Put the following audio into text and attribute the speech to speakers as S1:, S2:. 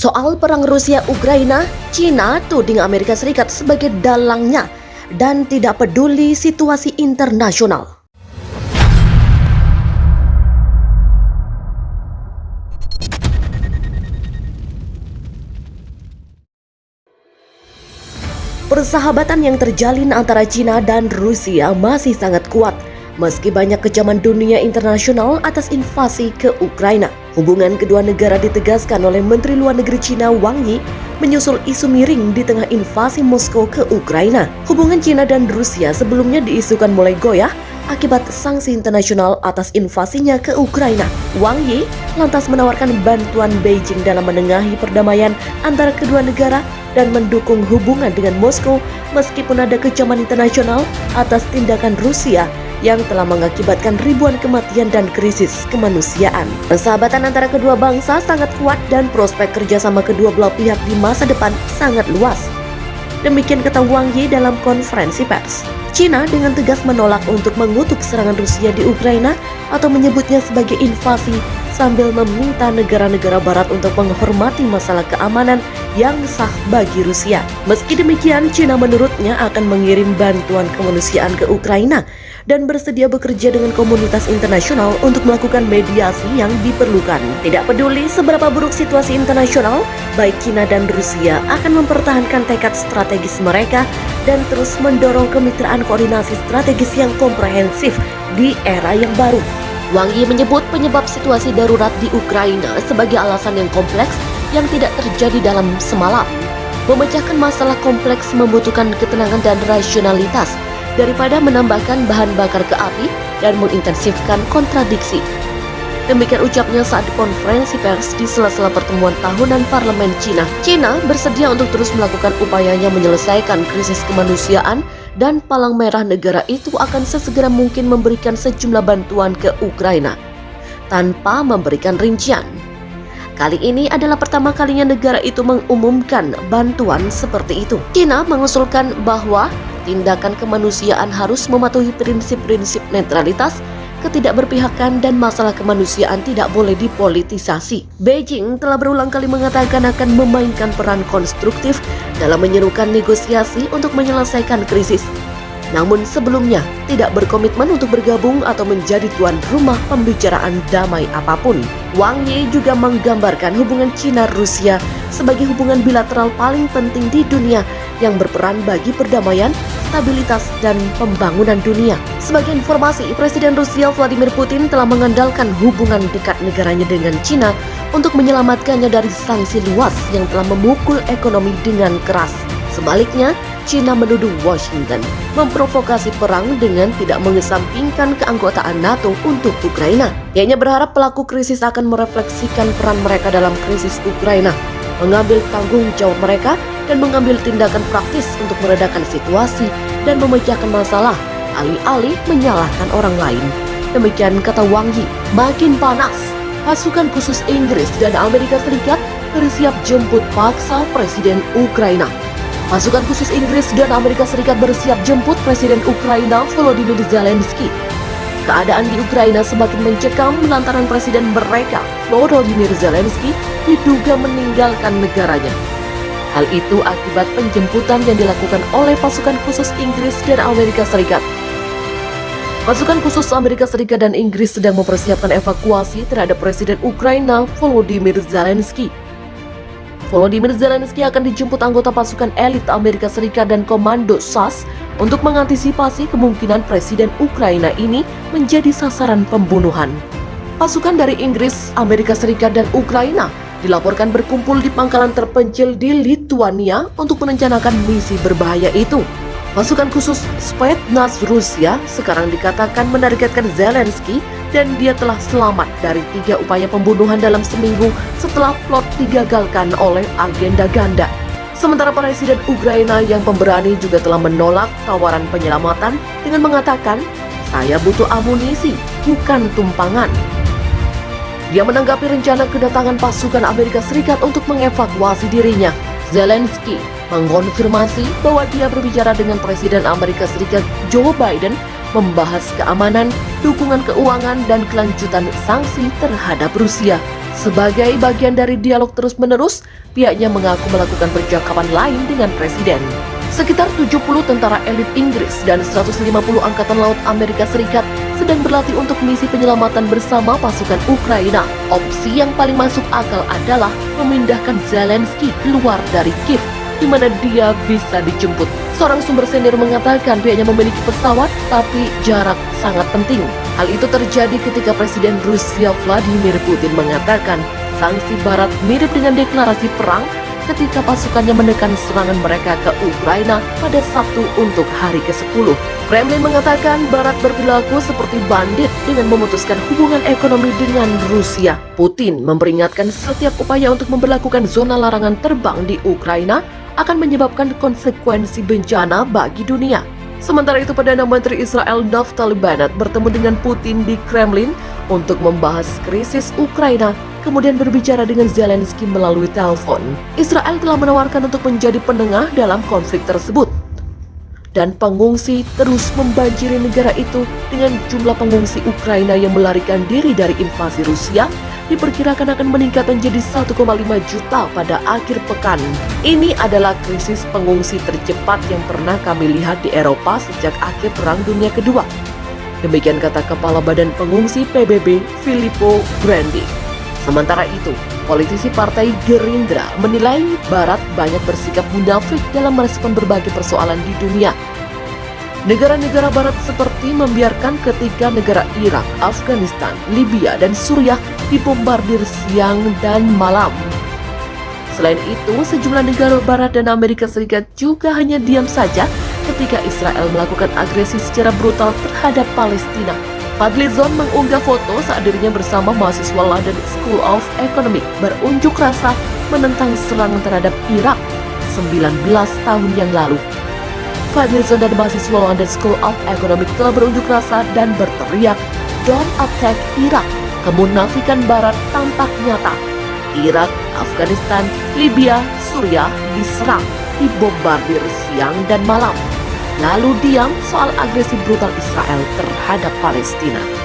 S1: Soal perang Rusia-Ukraina, China tuding Amerika Serikat sebagai dalangnya dan tidak peduli situasi internasional. Persahabatan yang terjalin antara China dan Rusia masih sangat kuat, meski banyak kecaman dunia internasional atas invasi ke Ukraina. Hubungan kedua negara ditegaskan oleh Menteri Luar Negeri China Wang Yi menyusul isu miring di tengah invasi Moskow ke Ukraina. Hubungan China dan Rusia sebelumnya diisukan mulai goyah akibat sanksi internasional atas invasinya ke Ukraina. Wang Yi lantas menawarkan bantuan Beijing dalam menengahi perdamaian antara kedua negara dan mendukung hubungan dengan Moskow meskipun ada kecaman internasional atas tindakan Rusia yang telah mengakibatkan ribuan kematian dan krisis kemanusiaan. Persahabatan antara kedua bangsa sangat kuat dan prospek kerjasama kedua belah pihak di masa depan sangat luas. Demikian kata Wang Yi dalam konferensi pers. China dengan tegas menolak untuk mengutuk serangan Rusia di Ukraina atau menyebutnya sebagai invasi sambil meminta negara-negara barat untuk menghormati masalah keamanan yang sah bagi Rusia. Meski demikian, China menurutnya akan mengirim bantuan kemanusiaan ke Ukraina dan bersedia bekerja dengan komunitas internasional untuk melakukan mediasi yang diperlukan. Tidak peduli seberapa buruk situasi internasional, baik China dan Rusia akan mempertahankan tekad strategis mereka dan terus mendorong kemitraan koordinasi strategis yang komprehensif di era yang baru. Wang Yi menyebut penyebab situasi darurat di Ukraina sebagai alasan yang kompleks yang tidak terjadi dalam semalam. Memecahkan masalah kompleks membutuhkan ketenangan dan rasionalitas daripada menambahkan bahan bakar ke api dan mengintensifkan kontradiksi. Demikian ucapnya saat konferensi pers di sela-sela pertemuan tahunan parlemen China. China bersedia untuk terus melakukan upayanya menyelesaikan krisis kemanusiaan dan palang merah negara itu akan sesegera mungkin memberikan sejumlah bantuan ke Ukraina tanpa memberikan rincian. Kali ini adalah pertama kalinya negara itu mengumumkan bantuan seperti itu. China mengusulkan bahwa tindakan kemanusiaan harus mematuhi prinsip-prinsip netralitas, ketidakberpihakan, dan masalah kemanusiaan tidak boleh dipolitisasi. Beijing telah berulang kali mengatakan akan memainkan peran konstruktif dalam menyerukan negosiasi untuk menyelesaikan krisis. Namun sebelumnya tidak berkomitmen untuk bergabung atau menjadi tuan rumah pembicaraan damai apapun. Wang Yi juga menggambarkan hubungan China-Rusia sebagai hubungan bilateral paling penting di dunia yang berperan bagi perdamaian, stabilitas, dan pembangunan dunia. Sebagai informasi, Presiden Rusia Vladimir Putin telah mengandalkan hubungan dekat negaranya dengan China untuk menyelamatkannya dari sanksi luas yang telah memukul ekonomi dengan keras. Sebaliknya, China menuduh Washington memprovokasi perang dengan tidak mengesampingkan keanggotaan NATO untuk Ukraina. Ianya berharap pelaku krisis akan merefleksikan peran mereka dalam krisis Ukraina, mengambil tanggung jawab mereka, dan mengambil tindakan praktis untuk meredakan situasi dan memecahkan masalah, alih-alih menyalahkan orang lain. Demikian kata Wang Yi. Makin panas, pasukan khusus Inggris dan Amerika Serikat bersiap jemput paksa Presiden Ukraina. Pasukan khusus Inggris dan Amerika Serikat bersiap jemput Presiden Ukraina Volodymyr Zelensky. Keadaan di Ukraina semakin mencekam lantaran presiden mereka, Volodymyr Zelensky, diduga meninggalkan negaranya. Hal itu akibat penjemputan yang dilakukan oleh pasukan khusus Inggris dan Amerika Serikat. Pasukan khusus Amerika Serikat dan Inggris sedang mempersiapkan evakuasi terhadap Presiden Ukraina Volodymyr Zelensky. Volodymyr Zelensky akan dijemput anggota pasukan elit Amerika Serikat dan Komando SAS untuk mengantisipasi kemungkinan Presiden Ukraina ini menjadi sasaran pembunuhan. Pasukan dari Inggris, Amerika Serikat, dan Ukraina dilaporkan berkumpul di pangkalan terpencil di Lithuania untuk merencanakan misi berbahaya itu. Pasukan khusus Spetsnaz Rusia sekarang dikatakan menargetkan Zelensky dan dia telah selamat dari 3 upaya pembunuhan dalam seminggu setelah plot digagalkan oleh agenda ganda. Sementara Presiden Ukraina yang pemberani juga telah menolak tawaran penyelamatan dengan mengatakan, "Saya butuh amunisi, bukan tumpangan." Dia menanggapi rencana kedatangan pasukan Amerika Serikat untuk mengevakuasi dirinya. Zelensky mengonfirmasi bahwa dia berbicara dengan Presiden Amerika Serikat Joe Biden membahas keamanan, dukungan keuangan, dan kelanjutan sanksi terhadap Rusia. Sebagai bagian dari dialog terus-menerus, pihaknya mengaku melakukan percakapan lain dengan Presiden. Sekitar 70 tentara elit Inggris dan 150 Angkatan Laut Amerika Serikat sedang berlatih untuk misi penyelamatan bersama pasukan Ukraina. Opsi yang paling masuk akal adalah memindahkan Zelensky keluar dari Kiev, di mana dia bisa dijemput. Seorang sumber senior mengatakan pihaknya memiliki pesawat, tapi jarak sangat penting. Hal itu terjadi ketika Presiden Rusia Vladimir Putin mengatakan sanksi Barat mirip dengan deklarasi perang ketika pasukannya menekan serangan mereka ke Ukraina pada Sabtu untuk hari ke-10. Kremlin mengatakan Barat berperilaku seperti bandit dengan memutuskan hubungan ekonomi dengan Rusia. Putin memperingatkan setiap upaya untuk memberlakukan zona larangan terbang di Ukraina akan menyebabkan konsekuensi bencana bagi dunia. Sementara itu, Perdana Menteri Israel Naftali Bennett bertemu dengan Putin di Kremlin untuk membahas krisis Ukraina, kemudian berbicara dengan Zelensky melalui telepon. Israel telah menawarkan untuk menjadi penengah dalam konflik tersebut. Dan pengungsi terus membanjiri negara itu dengan jumlah pengungsi Ukraina yang melarikan diri dari invasi Rusia diperkirakan akan meningkat menjadi 1,5 juta pada akhir pekan. Ini adalah krisis pengungsi tercepat yang pernah kami lihat di Eropa sejak akhir Perang Dunia Kedua. Demikian kata Kepala Badan Pengungsi PBB, Filippo Grandi. Sementara itu, politisi Partai Gerindra menilai Barat banyak bersikap munafik dalam merespon berbagai persoalan di dunia. Negara-negara Barat seperti membiarkan ketika negara Irak, Afghanistan, Libya, dan Suriah dibombardir siang dan malam. Selain itu, sejumlah negara Barat dan Amerika Serikat juga hanya diam saja ketika Israel melakukan agresi secara brutal terhadap Palestina. Fadlizon mengunggah foto saat dirinya bersama mahasiswa London School of Economics berunjuk rasa menentang serangan terhadap Irak 19 tahun yang lalu. Fadlizon dan mahasiswa London School of Economics telah berunjuk rasa dan berteriak, "Don't attack Irak." Kemunafikan Barat tampak nyata. Irak, Afghanistan, Libya, Suriah diserang, dibombardir siang dan malam. Lalu diam soal agresi brutal Israel terhadap Palestina.